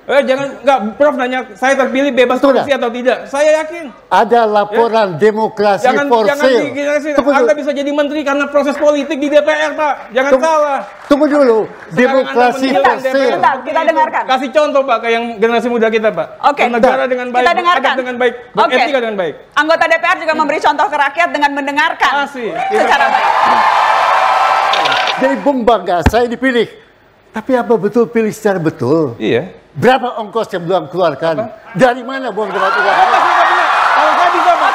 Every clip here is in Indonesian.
Jangan, enggak, Prof nanya saya terpilih bebas korupsi atau tidak. Saya yakin. Ada laporan demokrasi for sale. Anda bisa jadi menteri karena proses politik di DPR, Pak. Jangan salah. Tunggu dulu. Demokrasi for sale. Kita dengarkan. Kasih contoh, Pak, ke yang generasi muda kita, Pak. Oke. Negara dengan baik, adab dengan baik, etika dengan baik. Anggota DPR juga memberi contoh ke rakyat dengan mendengarkan secara baik. Jadi Bung bangga, saya dipilih. Tapi apa betul pilih secara betul? Iya. Berapa ongkos yang belum keluarkan? Dari mana buang berat uang? Kalau saya bisa, Pak.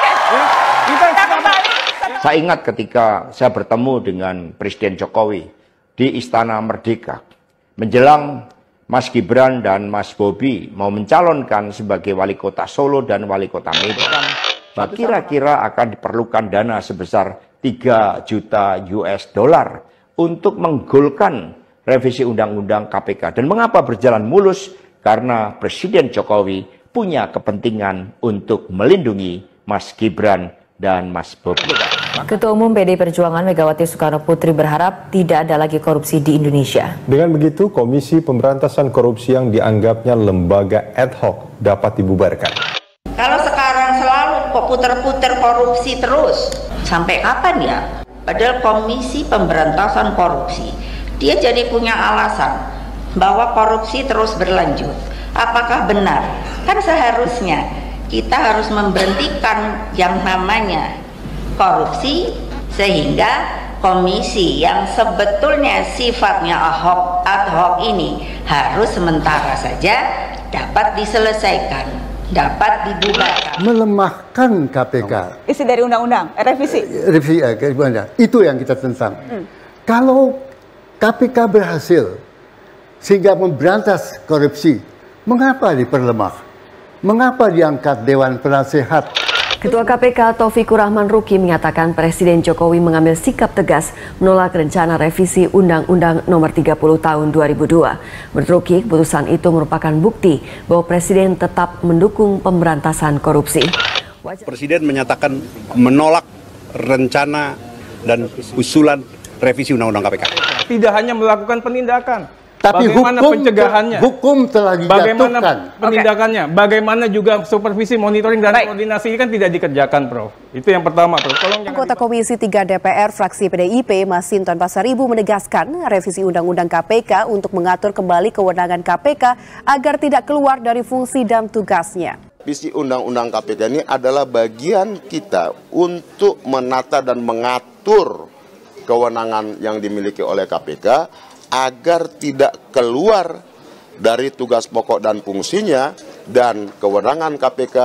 Saya ingat ketika saya bertemu dengan Presiden Jokowi di Istana Merdeka. Menjelang Mas Gibran dan Mas Bobi mau mencalonkan sebagai wali kota Solo dan wali kota Medan. Kira-kira akan diperlukan dana sebesar 3 juta US dollar untuk menggolkan revisi Undang-Undang KPK. Dan mengapa berjalan mulus? Karena Presiden Jokowi punya kepentingan untuk melindungi Mas Gibran dan Mas Bobi. Ketua Umum PDI Perjuangan Megawati Soekarno Putri berharap tidak ada lagi korupsi di Indonesia. Dengan begitu, Komisi Pemberantasan Korupsi yang dianggapnya lembaga ad hoc dapat dibubarkan. Kalau sekarang selalu kok puter-puter korupsi terus, sampai kapan ya? Padahal Komisi Pemberantasan Korupsi, dia jadi punya alasan bahwa korupsi terus berlanjut. Apakah benar? Kan seharusnya kita harus memberhentikan yang namanya korupsi, sehingga komisi yang sebetulnya sifatnya ad hoc ini harus sementara saja dapat diselesaikan, dapat dibubarkan. Melemahkan KPK. Isi dari undang-undang, revisi. Revisi, itu yang kita tentang. Kalau KPK berhasil sehingga memberantas korupsi, mengapa diperlemah? Mengapa diangkat Dewan Penasehat? Ketua KPK Taufikur Rahman Ruki menyatakan Presiden Jokowi mengambil sikap tegas menolak rencana revisi Undang-Undang Nomor 30 Tahun 2002. Menurut Ruki, keputusan itu merupakan bukti bahwa Presiden tetap mendukung pemberantasan korupsi. Presiden menyatakan menolak rencana dan usulan revisi Undang-Undang KPK. Tidak hanya melakukan penindakan, tapi bagaimana pencegahannya, hukum telah dijatuhkan. Bagaimana penindakannya, bagaimana juga supervisi, monitoring, dan koordinasi kan tidak dikerjakan, Prof. Itu yang pertama, Prof. Anggota Komisi 3 DPR fraksi PDIP, Masinton Pasaribu menegaskan revisi Undang-Undang KPK untuk mengatur kembali kewenangan KPK agar tidak keluar dari fungsi dan tugasnya. Revisi Undang-Undang KPK ini adalah bagian kita untuk menata dan mengatur kewenangan yang dimiliki oleh KPK agar tidak keluar dari tugas pokok dan fungsinya dan kewenangan KPK.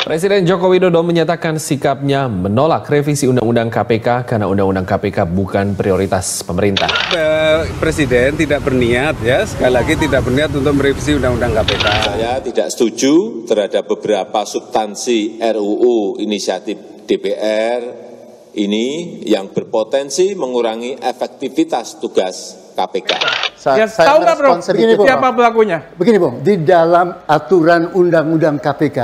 Presiden Joko Widodo menyatakan sikapnya menolak revisi Undang-Undang KPK karena Undang-Undang KPK bukan prioritas pemerintah. Presiden tidak berniat, ya sekali lagi tidak berniat untuk merevisi Undang-Undang KPK. Saya tidak setuju terhadap beberapa substansi RUU inisiatif DPR ini yang berpotensi mengurangi efektivitas tugas KPK. Ya, tahu nggak, Bro? Begini, siapa pelakunya? Begini, Bung, di dalam aturan Undang-Undang KPK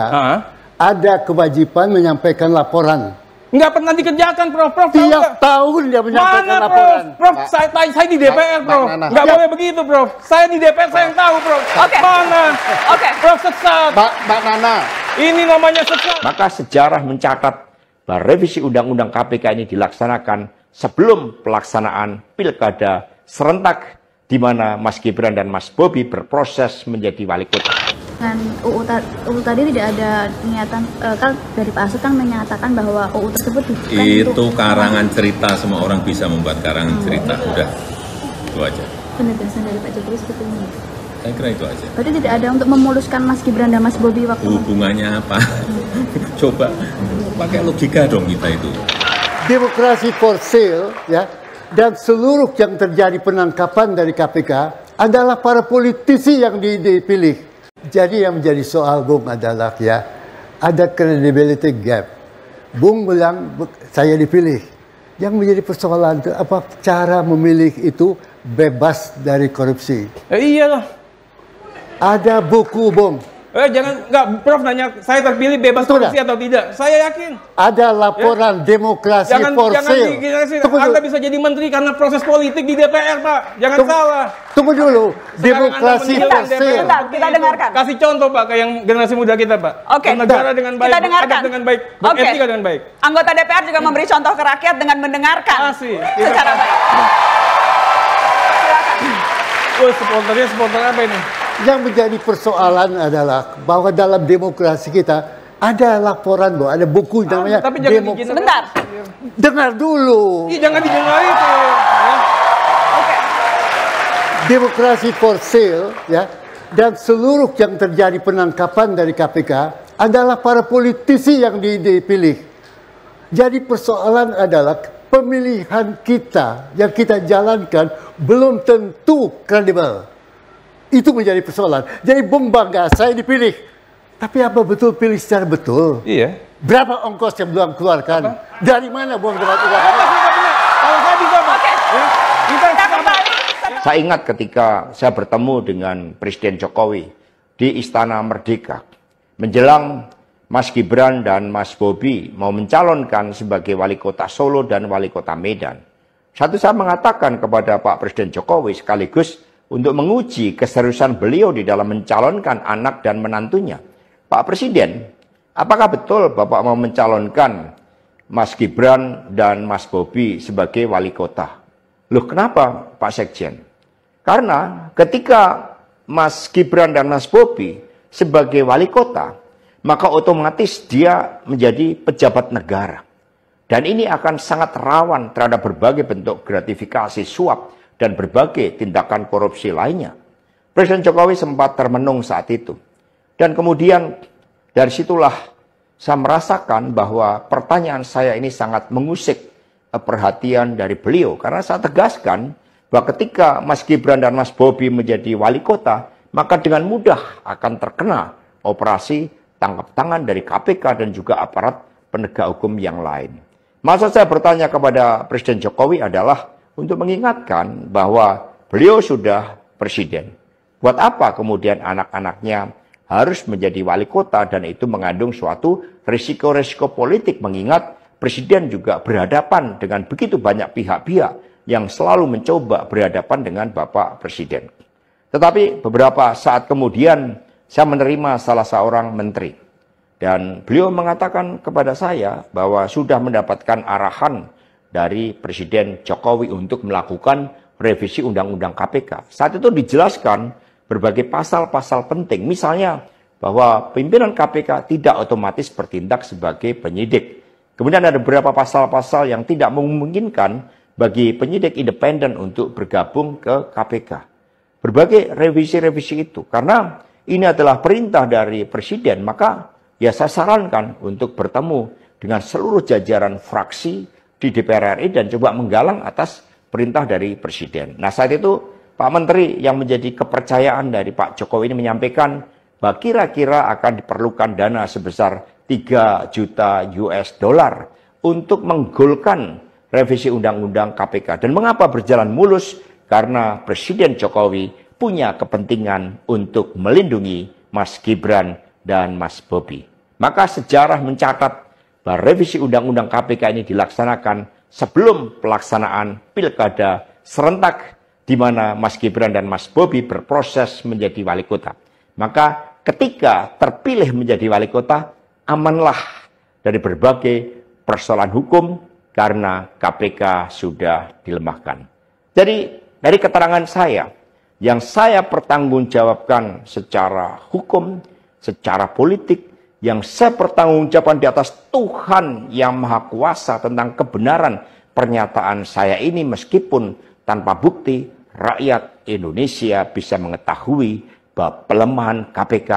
ada kewajiban menyampaikan laporan. Nggak pernah dikerjakan, Prof. Tiap tahun dia menyampaikan laporan. Prof, saya di DPR, Prof. Nggak boleh begitu, Prof. Saya di DPR, saya yang tahu, Prof. Mana? Prof, sesat. Mbak Nana. Ini namanya sesat. Maka sejarah mencatat bahwa revisi Undang-Undang KPK ini dilaksanakan sebelum pelaksanaan pilkada serentak di mana Mas Gibran dan Mas Bobi berproses menjadi wali kota. Dengan UU tadi tidak ada niatan, kan dari Pak Asud kan menyatakan bahwa UU tersebut bukan itu karangan cerita, semua orang bisa membuat karangan cerita, udah itu aja. Penegasan dari Pak Jokowi seperti ini. Saya kira itu aja. Berarti tidak ada untuk memuluskan Mas Gibran dan Mas Bobi waktu hubungannya apa? Coba pakai logika dong kita itu. Demokrasi for sale, ya, dan seluruh yang terjadi penangkapan dari KPK adalah para politisi yang dipilih. Jadi yang menjadi soal, Bung, adalah ya ada credibility gap. Bung bilang saya dipilih. Yang menjadi persoalan itu apa cara memilih itu bebas dari korupsi. Iyalah. Ada buku, Bung, Enggak, Prof nanya saya terpilih bebas korupsi atau tidak. Saya yakin. Ada laporan demokrasi for sale. Anda bisa jadi menteri karena proses politik di DPR, Pak. Jangan salah. Tunggu dulu. Demokrasi for sale. Kita dengarkan. Kasih contoh, Pak, ke yang generasi muda kita, Pak. Oke. Negara dengan baik, adab dengan baik, beretika dengan baik. Anggota DPR juga memberi contoh ke rakyat dengan mendengarkan secara baik. Silakan. Spontan apa ini? Yang menjadi persoalan adalah bahwa dalam demokrasi kita ada laporan, bahwa ada buku namanya demokrasi. Sebentar. Dengar dulu. Jangan didengar itu. Demokrasi for sale, ya, dan seluruh yang terjadi penangkapan dari KPK adalah para politisi yang dipilih. Jadi persoalan adalah pemilihan kita yang kita jalankan belum tentu kredibel. Itu menjadi persoalan. Jadi Bung bangga, saya dipilih. Tapi apa betul pilih secara betul? Iya. Berapa ongkos yang belum keluarkan? Dari mana Bung dapat uang? Kalau saya bisa, Pak. Saya ingat ketika saya bertemu dengan Presiden Jokowi di Istana Merdeka. Menjelang Mas Gibran dan Mas Bobi mau mencalonkan sebagai wali kota Solo dan wali kota Medan. Saya mengatakan kepada Pak Presiden Jokowi sekaligus untuk menguji keseriusan beliau di dalam mencalonkan anak dan menantunya. Pak Presiden, apakah betul Bapak mau mencalonkan Mas Gibran dan Mas Bobi sebagai wali kota? Loh, kenapa Pak Sekjen? Karena ketika Mas Gibran dan Mas Bobi sebagai wali kota, maka otomatis dia menjadi pejabat negara. Dan ini akan sangat rawan terhadap berbagai bentuk gratifikasi, suap, dan berbagai tindakan korupsi lainnya. Presiden Jokowi sempat termenung saat itu. Dan kemudian dari situlah saya merasakan bahwa pertanyaan saya ini sangat mengusik perhatian dari beliau. Karena saya tegaskan bahwa ketika Mas Gibran dan Mas Bobi menjadi wali kota, maka dengan mudah akan terkena operasi tangkap tangan dari KPK dan juga aparat penegak hukum yang lain. Maksud saya bertanya kepada Presiden Jokowi adalah untuk mengingatkan bahwa beliau sudah presiden. Buat apa kemudian anak-anaknya harus menjadi wali kota dan itu mengandung suatu risiko-risiko politik mengingat presiden juga berhadapan dengan begitu banyak pihak-pihak yang selalu mencoba berhadapan dengan Bapak Presiden. Tetapi beberapa saat kemudian saya menerima salah seorang menteri dan beliau mengatakan kepada saya bahwa sudah mendapatkan arahan dari Presiden Jokowi untuk melakukan revisi Undang-Undang KPK. Saat itu dijelaskan berbagai pasal-pasal penting, misalnya bahwa pimpinan KPK tidak otomatis bertindak sebagai penyidik. Kemudian ada beberapa pasal-pasal yang tidak memungkinkan bagi penyidik independen untuk bergabung ke KPK. Berbagai revisi-revisi itu, karena ini adalah perintah dari Presiden, maka ya saya sarankan untuk bertemu dengan seluruh jajaran fraksi di DPR RI dan coba menggalang atas perintah dari Presiden. Nah saat itu Pak Menteri yang menjadi kepercayaan dari Pak Jokowi ini menyampaikan bahwa kira-kira akan diperlukan dana sebesar 3 juta US dollar untuk menggolkan revisi Undang-Undang KPK. Dan mengapa berjalan mulus? Karena Presiden Jokowi punya kepentingan untuk melindungi Mas Gibran dan Mas Bobi. Maka sejarah mencatat bahwa revisi Undang-Undang KPK ini dilaksanakan sebelum pelaksanaan pilkada serentak di mana Mas Gibran dan Mas Bobi berproses menjadi wali kota. Maka ketika terpilih menjadi wali kota, amanlah dari berbagai persoalan hukum karena KPK sudah dilemahkan. Jadi dari keterangan saya, yang saya pertanggungjawabkan secara hukum, secara politik, yang saya pertanggungjawabkan di atas Tuhan yang Maha Kuasa tentang kebenaran pernyataan saya ini meskipun tanpa bukti, rakyat Indonesia bisa mengetahui bahwa pelemahan KPK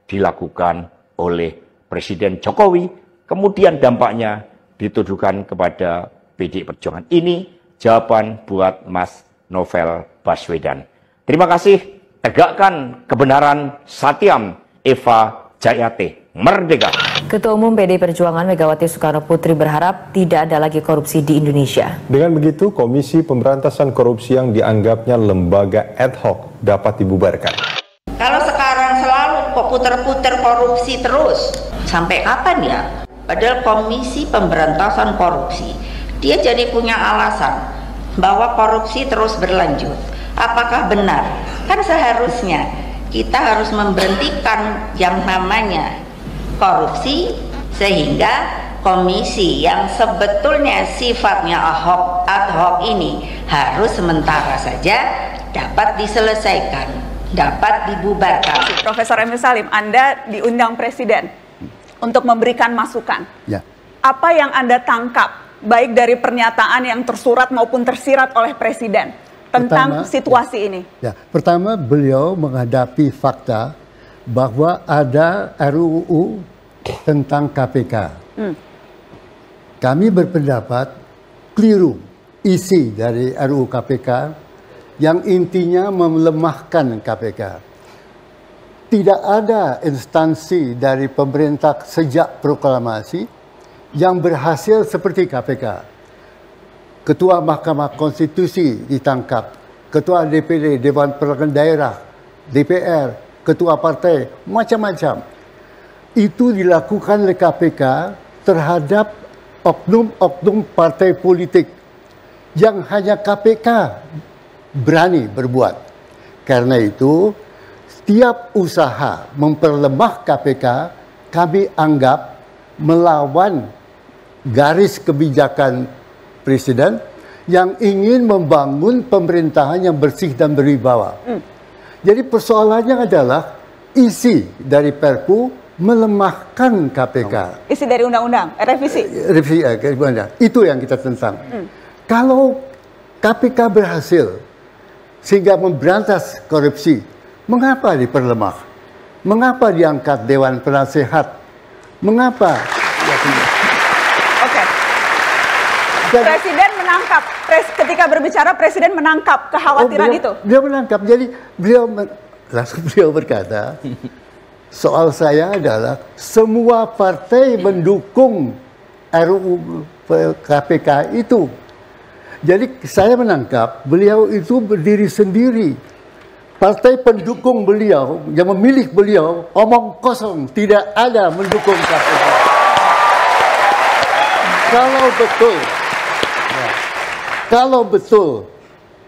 dilakukan oleh Presiden Jokowi, kemudian dampaknya dituduhkan kepada PDI Perjuangan. Ini jawaban buat Mas Novel Baswedan. Terima kasih, tegakkan kebenaran, Satyam Eva Jayate. Merdeka. Ketua Umum PDI Perjuangan Megawati Soekarno Putri berharap tidak ada lagi korupsi di Indonesia. Dengan begitu, Komisi Pemberantasan Korupsi yang dianggapnya lembaga ad hoc dapat dibubarkan. Kalau sekarang selalu kok puter-puter korupsi terus? Sampai kapan ya? Padahal Komisi Pemberantasan Korupsi, dia jadi punya alasan bahwa korupsi terus berlanjut. Apakah benar? Kan seharusnya kita harus memberhentikan yang namanya korupsi, sehingga komisi yang sebetulnya sifatnya ad hoc ini harus sementara saja dapat diselesaikan, dapat dibubarkan. Profesor Emil Salim, Anda diundang Presiden untuk memberikan masukan. Ya. Apa yang Anda tangkap, baik dari pernyataan yang tersurat maupun tersirat oleh Presiden tentang situasi ini? Ya, pertama beliau menghadapi fakta bahwa ada RUU tentang KPK. Kami berpendapat keliru isi dari RUU KPK yang intinya melemahkan KPK. Tidak ada instansi dari pemerintah sejak proklamasi yang berhasil seperti KPK. Ketua Mahkamah Konstitusi ditangkap, Ketua DPD, Dewan Perwakilan Daerah, DPR, Ketua Partai, macam-macam. Itu dilakukan oleh KPK terhadap oknum-oknum partai politik yang hanya KPK berani berbuat. Karena itu, setiap usaha memperlemah KPK, kami anggap melawan garis kebijakan Presiden yang ingin membangun pemerintahan yang bersih dan berwibawa. Jadi persoalannya adalah isi dari Perpu melemahkan KPK. Isi dari undang-undang, revisi? Revisi, itu yang kita tentang. Kalau KPK berhasil sehingga memberantas korupsi, mengapa diperlemah? Mengapa diangkat Dewan Penasehat? Mengapa? Oke. Presiden menangkap, ketika berbicara Presiden menangkap kekhawatiran itu. Dia menangkap, jadi langsung beliau berkata, soal saya adalah semua partai mendukung RUU KPK itu. Jadi saya menangkap beliau itu berdiri sendiri. Partai pendukung beliau yang memilih beliau omong kosong, tidak ada mendukung KPK. Kalau betul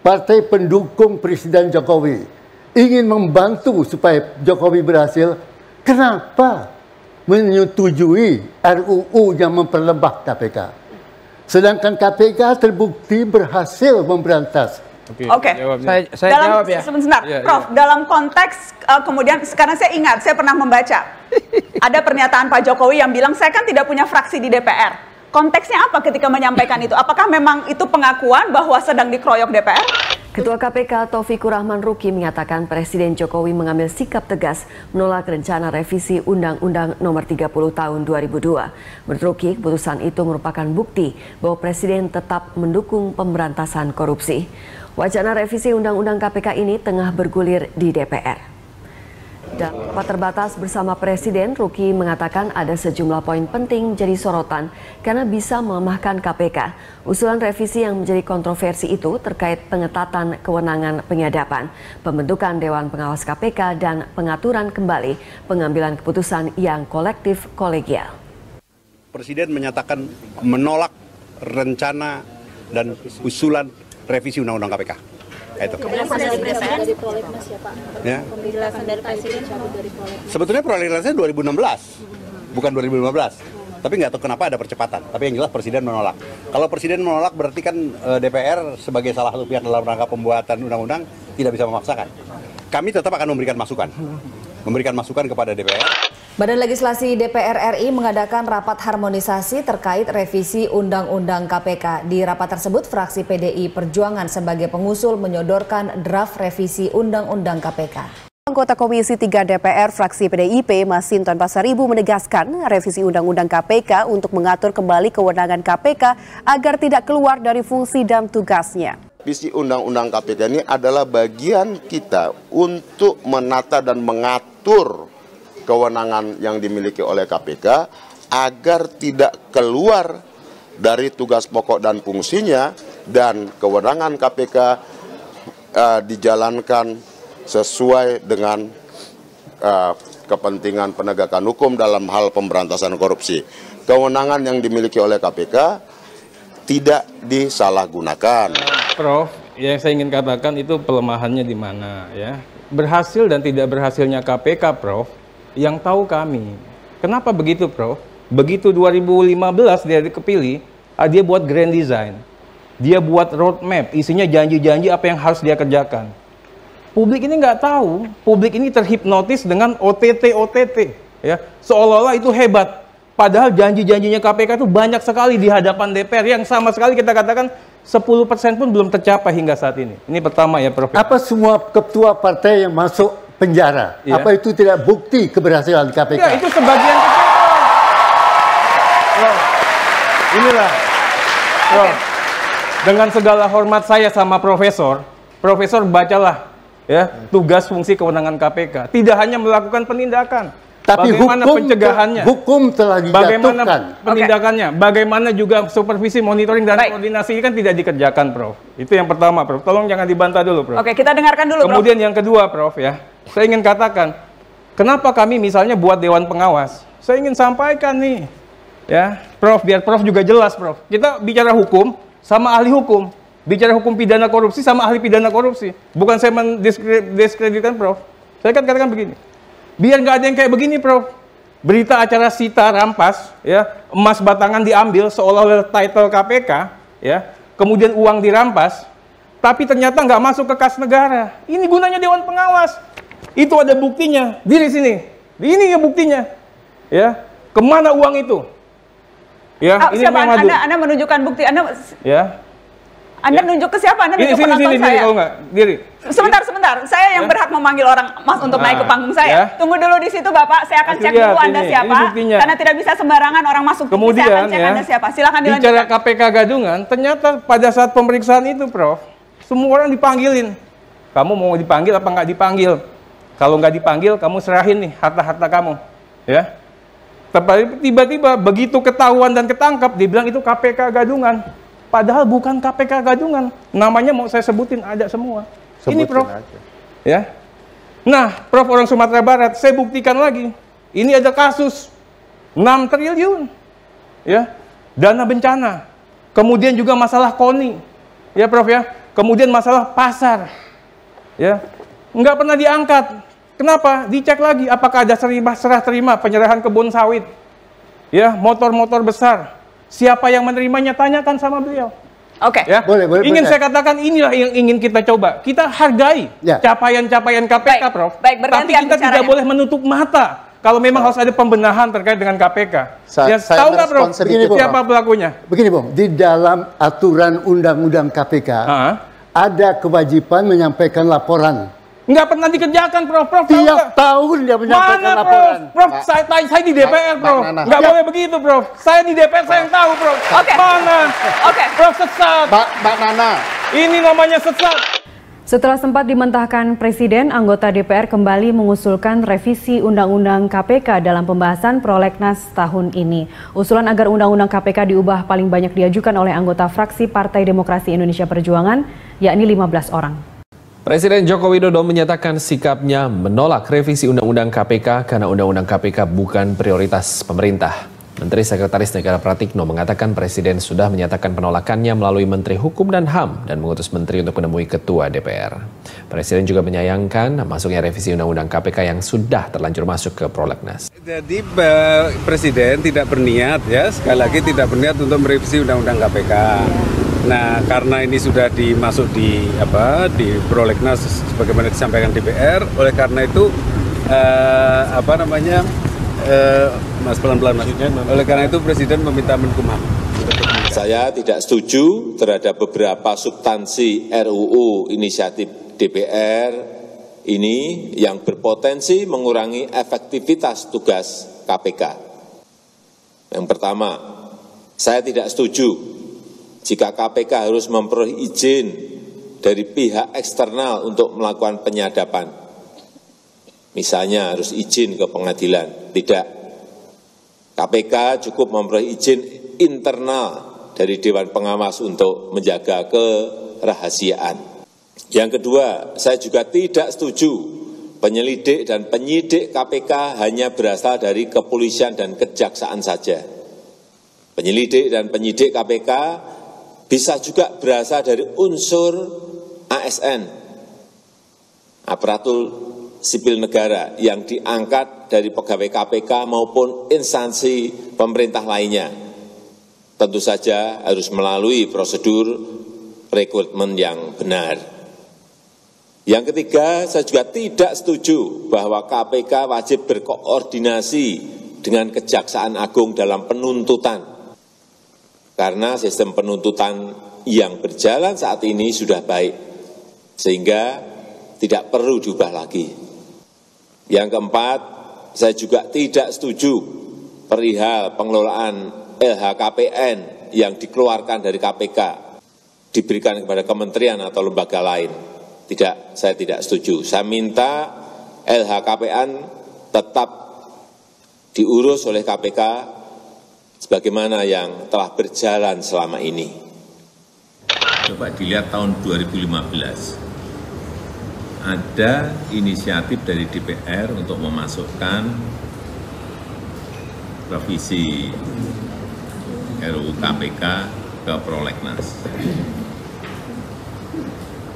partai pendukung Presiden Jokowi ingin membantu supaya Jokowi berhasil, kenapa menyetujui RUU yang memperlemah KPK? Sedangkan KPK terbukti berhasil memberantas. Oke. Saya jawab ya. Sebentar, Prof. Dalam konteks kemudian sekarang saya ingat, saya pernah membaca ada pernyataan Pak Jokowi yang bilang saya kan tidak punya fraksi di DPR. Konteksnya apa ketika menyampaikan itu? Apakah memang itu pengakuan bahwa sedang dikeroyok DPR? Ketua KPK Taufikur Rahman Ruki menyatakan Presiden Jokowi mengambil sikap tegas menolak rencana revisi Undang-Undang Nomor 30 Tahun 2002. Menurut Ruki, keputusan itu merupakan bukti bahwa Presiden tetap mendukung pemberantasan korupsi. Wacana revisi Undang-Undang KPK ini tengah bergulir di DPR. Dalam rapat terbatas bersama Presiden, Ruki mengatakan ada sejumlah poin penting jadi sorotan karena bisa melemahkan KPK. Usulan revisi yang menjadi kontroversi itu terkait pengetatan kewenangan penyadapan, pembentukan Dewan Pengawas KPK, dan pengaturan kembali pengambilan keputusan yang kolektif kolegial. Presiden menyatakan menolak rencana dan usulan revisi Undang-Undang KPK. Itu. Penjelasan dari Presiden di prolegnas siapa? Ya. Penjelasan dari Presiden cabut dari prolegnas. Sebetulnya prolegnasnya 2016, bukan 2015. Tapi nggak tahu kenapa ada percepatan. Tapi yang jelas Presiden menolak. Kalau Presiden menolak berarti kan DPR sebagai salah satu pihak dalam rangka pembuatan undang-undang tidak bisa memaksakan. Kami tetap akan memberikan masukan kepada DPR. Badan Legislasi DPR RI mengadakan rapat harmonisasi terkait revisi Undang-Undang KPK. Di rapat tersebut, fraksi PDI Perjuangan sebagai pengusul menyodorkan draft revisi Undang-Undang KPK. Anggota Komisi 3 DPR fraksi PDIP Masinton Pasaribu menegaskan revisi Undang-Undang KPK untuk mengatur kembali kewenangan KPK agar tidak keluar dari fungsi dan tugasnya. Revisi Undang-Undang KPK ini adalah bagian kita untuk menata dan mengatur kewenangan yang dimiliki oleh KPK agar tidak keluar dari tugas pokok dan fungsinya, dan kewenangan KPK dijalankan sesuai dengan kepentingan penegakan hukum dalam hal pemberantasan korupsi. Kewenangan yang dimiliki oleh KPK tidak disalahgunakan. Prof, yang saya ingin katakan itu pelemahannya di mana ya. Berhasil dan tidak berhasilnya KPK, Prof, yang tahu kami. Kenapa begitu, Prof? Begitu 2015 dia kepilih, dia buat grand design. Dia buat roadmap, isinya janji-janji apa yang harus dia kerjakan. Publik ini nggak tahu, publik ini terhipnotis dengan OTT, ya. Seolah-olah itu hebat. Padahal janji-janjinya KPK itu banyak sekali di hadapan DPR yang sama sekali kita katakan 10% pun belum tercapai hingga saat ini. Ini pertama ya, Prof. Apa semua ketua partai yang masuk penjara? Ya. Apa itu tidak bukti keberhasilan KPK? Ya, itu sebagian kecil. Prof, inilah, Prof. Dengan segala hormat saya sama Profesor bacalah ya tugas fungsi kewenangan KPK. Tidak hanya melakukan penindakan. Tapi bagaimana pencegahannya? Hukum telah dijatuhkan. Bagaimana penindakannya? Bagaimana juga supervisi, monitoring, dan koordinasi kan tidak dikerjakan, Prof. Itu yang pertama, Prof. Tolong jangan dibantah dulu, Prof. Oke, kita dengarkan dulu, Kemudian yang kedua, Prof, ya. Saya ingin katakan, kenapa kami misalnya buat Dewan Pengawas? Saya ingin sampaikan nih, ya, Prof, biar Prof juga jelas, Prof. Kita bicara hukum sama ahli hukum. Bicara hukum pidana korupsi sama ahli pidana korupsi. Bukan saya mendiskreditkan, Prof. Saya kan katakan begini. Biar nggak ada yang kayak begini, Prof. Berita acara sita rampas, ya, emas batangan diambil seolah-olah title KPK, ya, kemudian uang dirampas, tapi ternyata nggak masuk ke kas negara. Ini gunanya Dewan Pengawas. Itu ada buktinya. Di sini. Ini ya buktinya. Ya, kemana uang itu? Ya, ini siapa memang Anda menunjukkan bukti Anda? Ya. Anda nunjuk ke siapa? Anda nunjuk penonton saya? Kalau enggak, diri. Sebentar. Saya yang berhak memanggil orang Mas untuk naik ke panggung saya. Tunggu dulu di situ, Bapak. Saya akan cek dulu Anda siapa. Karena tidak bisa sembarangan orang masuk. Kemudian, saya akan cek Anda siapa. Silakan dilanjutkan. Bicara KPK Gadungan, ternyata pada saat pemeriksaan itu, Prof, semua orang dipanggilin. Kamu mau dipanggil apa nggak dipanggil? Kalau nggak dipanggil, kamu serahin nih harta-harta kamu. Ya. Tiba-tiba begitu ketahuan dan ketangkap, dibilang itu KPK Gadungan. Padahal bukan KPK Gadungan. Namanya mau saya sebutin ada semua. Ini, Prof. Aja. Ya. Nah, Prof, orang Sumatera Barat, saya buktikan lagi. Ini ada kasus 6 triliun. Ya. Dana bencana. Kemudian juga masalah KONI. Ya, Prof, ya. Kemudian masalah pasar. Ya. Nggak pernah diangkat. Kenapa? Dicek lagi apakah ada serah terima penyerahan kebun sawit. Ya, motor-motor besar. Siapa yang menerimanya, tanyakan sama beliau. Oke. Ya. Boleh. Saya katakan inilah yang ingin kita coba. Kita hargai capaian-capaian KPK, Prof. Tapi kita tidak boleh menutup mata kalau memang harus ada pembenahan terkait dengan KPK. Tahu nggak, Prof? Siapa pelakunya? Begini, Bung. Di dalam aturan undang-undang KPK ada kewajiban menyampaikan laporan. Nggak pernah dikerjakan, Prof. Tiap tahun dia menyampaikan laporan. Prof, saya di DPR, Prof. Nggak boleh begitu, Prof. Saya di DPR, saya yang tahu, Prof. Mana? Prof, sesat. Mbak Nana. Ini namanya sesat. Setelah sempat dimentahkan Presiden, anggota DPR kembali mengusulkan revisi Undang-Undang KPK dalam pembahasan prolegnas tahun ini. Usulan agar Undang-Undang KPK diubah paling banyak diajukan oleh anggota fraksi Partai Demokrasi Indonesia Perjuangan, yakni 15 orang. Presiden Joko Widodo menyatakan sikapnya menolak revisi Undang-Undang KPK karena Undang-Undang KPK bukan prioritas pemerintah. Menteri Sekretaris Negara Pratikno mengatakan Presiden sudah menyatakan penolakannya melalui Menteri Hukum dan HAM dan mengutus Menteri untuk menemui Ketua DPR. Presiden juga menyayangkan masuknya revisi Undang-Undang KPK yang sudah terlanjur masuk ke prolegnas. Jadi Presiden tidak berniat, ya sekali lagi tidak berniat untuk merevisi Undang-Undang KPK. Nah, karena ini sudah dimasuk di prolegnas sebagaimana disampaikan DPR, oleh karena itu Mas pelan-pelan Mas. Oleh karena itu Presiden meminta Menkumham. Saya tidak setuju terhadap beberapa substansi RUU inisiatif DPR ini yang berpotensi mengurangi efektivitas tugas KPK. Yang pertama, saya tidak setuju jika KPK harus memperoleh izin dari pihak eksternal untuk melakukan penyadapan. Misalnya harus izin ke pengadilan. Tidak. KPK cukup memperoleh izin internal dari Dewan Pengawas untuk menjaga kerahasiaan. Yang kedua, saya juga tidak setuju penyelidik dan penyidik KPK hanya berasal dari kepolisian dan kejaksaan saja. Penyelidik dan penyidik KPK bisa juga berasal dari unsur ASN, aparatur sipil negara, yang diangkat dari pegawai KPK maupun instansi pemerintah lainnya. Tentu saja harus melalui prosedur rekrutmen yang benar. Yang ketiga, saya juga tidak setuju bahwa KPK wajib berkoordinasi dengan Kejaksaan Agung dalam penuntutan. Karena sistem penuntutan yang berjalan saat ini sudah baik, sehingga tidak perlu diubah lagi. Yang keempat, saya juga tidak setuju perihal pengelolaan LHKPN yang dikeluarkan dari KPK, diberikan kepada kementerian atau lembaga lain. Tidak, saya tidak setuju. Saya minta LHKPN tetap diurus oleh KPK sebagaimana yang telah berjalan selama ini. Coba dilihat tahun 2015, ada inisiatif dari DPR untuk memasukkan revisi RUU KPK ke prolegnas.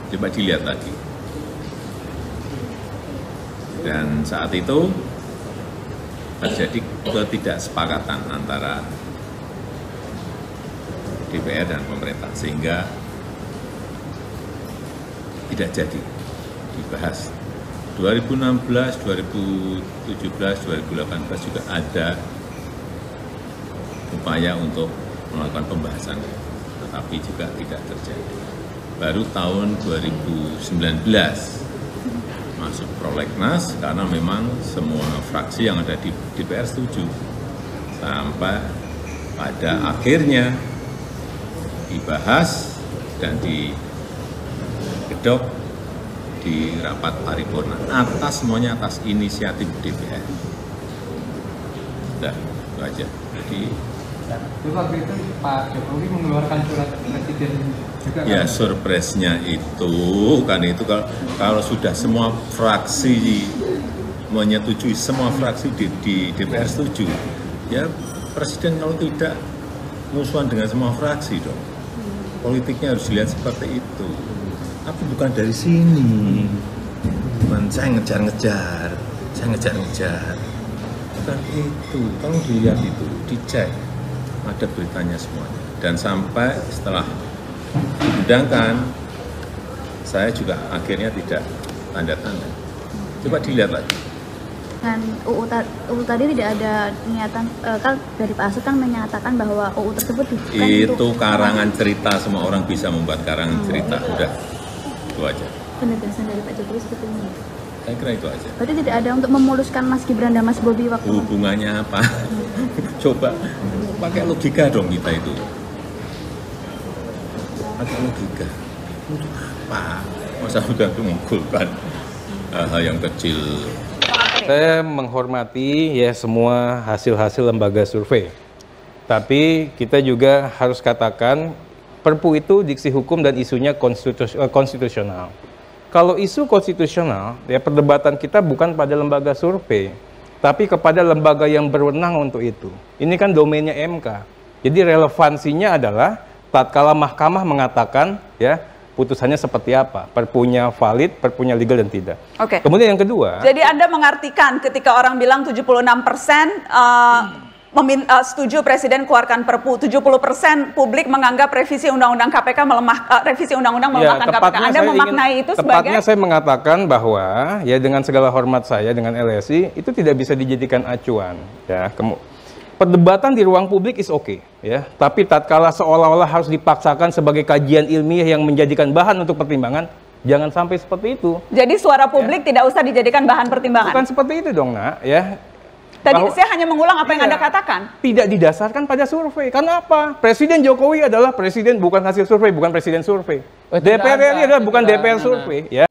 Coba dilihat lagi. Dan saat itu terjadi ketidaksepakatan antara DPR dan pemerintah, sehingga tidak jadi dibahas. 2016, 2017, 2018 juga ada upaya untuk melakukan pembahasan, tetapi juga tidak terjadi. Baru tahun 2019 masuk prolegnas karena memang semua fraksi yang ada di DPR setuju. Sampai pada akhirnya dibahas dan digedok di rapat paripurna semuanya atas inisiatif DPR. Sudah, itu aja. Jadi waktu itu Pak Jokowi mengeluarkan surat presiden juga. Ya, surprise-nya itu kan itu kalau sudah semua fraksi menyetujui, semua fraksi di DPR setuju, ya presiden kalau tidak musuhan dengan semua fraksi dong. Politiknya harus dilihat seperti itu. Tapi bukan dari sini. Bukan saya ngejar-ngejar, bukan itu. Tolong dilihat itu, dicek. Ada beritanya semuanya. Dan sampai setelah diundangkan, saya juga akhirnya tidak tanda tangan. Coba dilihat lagi. Dan UU tadi tidak ada niatan, kan dari Pak Asud kan menyatakan bahwa UU tersebut bukan itu karangan cerita, semua orang bisa membuat karangan cerita. Udah, itu aja. Penegasan dari Pak Jokowi seperti ini. Saya kira itu aja. Berarti tidak ada untuk memuluskan Mas Gibran dan Mas Bobi waktu hubungannya apa? Coba pakai logika dong kita itu. Pakai logika. Untuk apa? Masa sudah mengumpulkan hal yang kecil. Saya menghormati ya semua hasil-hasil lembaga survei. Tapi kita juga harus katakan Perpu itu diksi hukum dan isunya konstitusional. Kalau isu konstitusional, ya perdebatan kita bukan pada lembaga survei, tapi kepada lembaga yang berwenang untuk itu. Ini kan domainnya MK. Jadi relevansinya adalah tatkala mahkamah mengatakan ya putusannya seperti apa, perpunya valid, perpunya legal dan tidak. Oke. Kemudian yang kedua. Jadi Anda mengartikan ketika orang bilang 76% setuju Presiden keluarkan Perpu, 70% publik menganggap revisi Undang-Undang KPK revisi Undang-Undang melemahkan KPK. Anda memaknai itu sebagai? Tepatnya saya mengatakan bahwa ya dengan segala hormat saya dengan LSI itu tidak bisa dijadikan acuan. Ya, perdebatan di ruang publik is oke, ya. Tapi tatkala seolah-olah harus dipaksakan sebagai kajian ilmiah yang menjadikan bahan untuk pertimbangan, jangan sampai seperti itu. Jadi suara publik tidak usah dijadikan bahan pertimbangan. Bukan seperti itu dong, Nak, ya. Tadi saya hanya mengulang apa yang Anda katakan. Tidak didasarkan pada survei. Karena apa? Presiden Jokowi adalah presiden bukan hasil survei, bukan presiden survei. DPR RI adalah bukan DPR survei, ya.